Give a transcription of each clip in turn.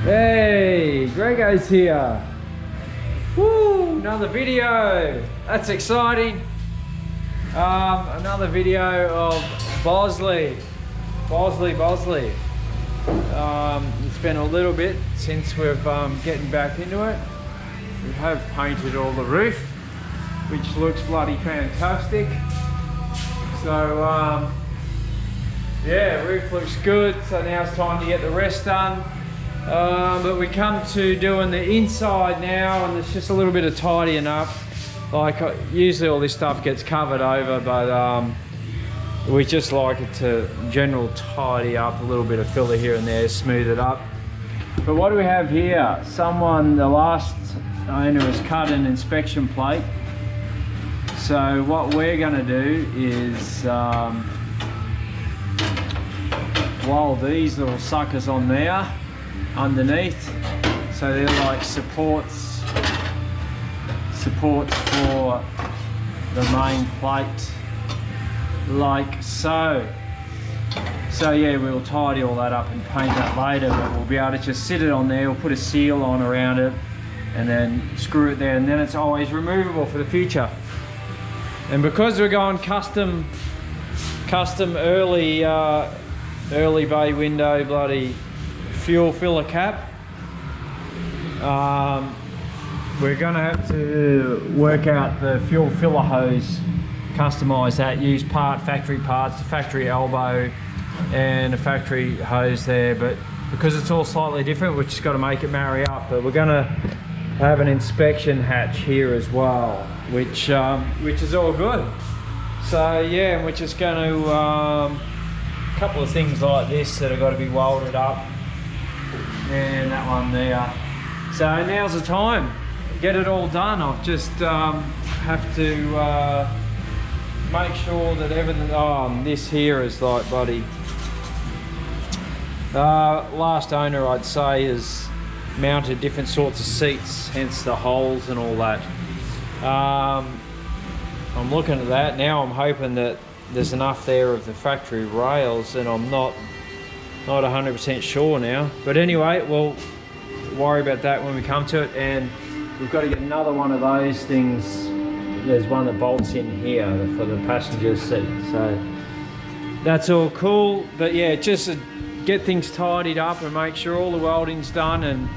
Hey, Grego's here. Woo, another video. That's exciting. Another video of Bozley. It's been a little bit since we've getting back into it. We have painted all the roof, which looks bloody fantastic. So yeah, roof looks good. So now it's time to get the rest done. But we come to doing the inside now, and there's just a little bit of tidying up. Like usually all this stuff gets covered over, but we just like it to general tidy up, a little bit of filler here and there, smooth it up. But what do we have here? The last owner has cut an inspection plate. So what we're going to do is weld these little suckers on there underneath, so they're like supports for the main plate, like so. So yeah, we'll tidy all that up and paint that later, but we'll be able to just sit it on there. We'll put a seal on around it and then screw it there, and then it's always removable for the future. And because we're going custom early bay window bloody fuel filler cap, we're gonna have to work out the fuel filler hose, customize that, use factory parts, the factory elbow and a factory hose there. But because it's all slightly different, we've just got to make it marry up. But we're gonna have an inspection hatch here as well, which is all good. So yeah, and we're just going to a couple of things like this that have got to be welded up, and that one there. So now's the time, get it all done. I've just have to make sure that everything, this here is like bloody, last owner I'd say has mounted different sorts of seats, hence the holes and all that. I'm looking at that now. I'm hoping that there's enough there of the factory rails, and I'm not 100% sure now. But anyway, we'll worry about that when we come to it. And we've got to get another one of those things. There's one that bolts in here for the passenger seat. So that's all cool. But yeah, just get things tidied up and make sure all the welding's done and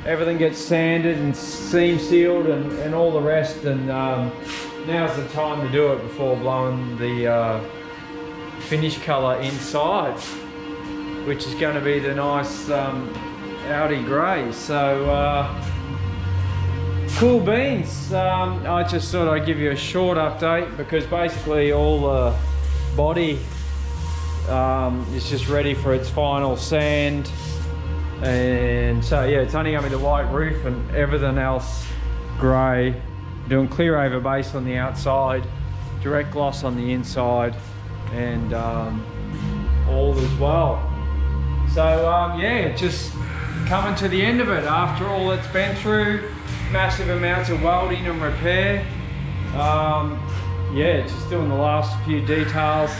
everything gets sanded and seam sealed and all the rest. And now's the time to do it before blowing the finish colour inside, which is going to be the nice Audi grey. So cool beans. I just thought I'd give you a short update, because basically all the body is just ready for its final sand. And so yeah, it's only going to be the white roof and everything else grey. Doing clear over base on the outside, direct gloss on the inside, and all as well. So yeah, just coming to the end of it after all it's been through, massive amounts of welding and repair. Yeah, just doing the last few details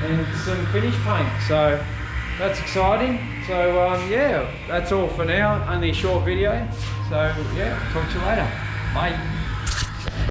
and some finish paint. So that's exciting. So yeah, that's all for now. Only a short video. So yeah, talk to you later. Bye.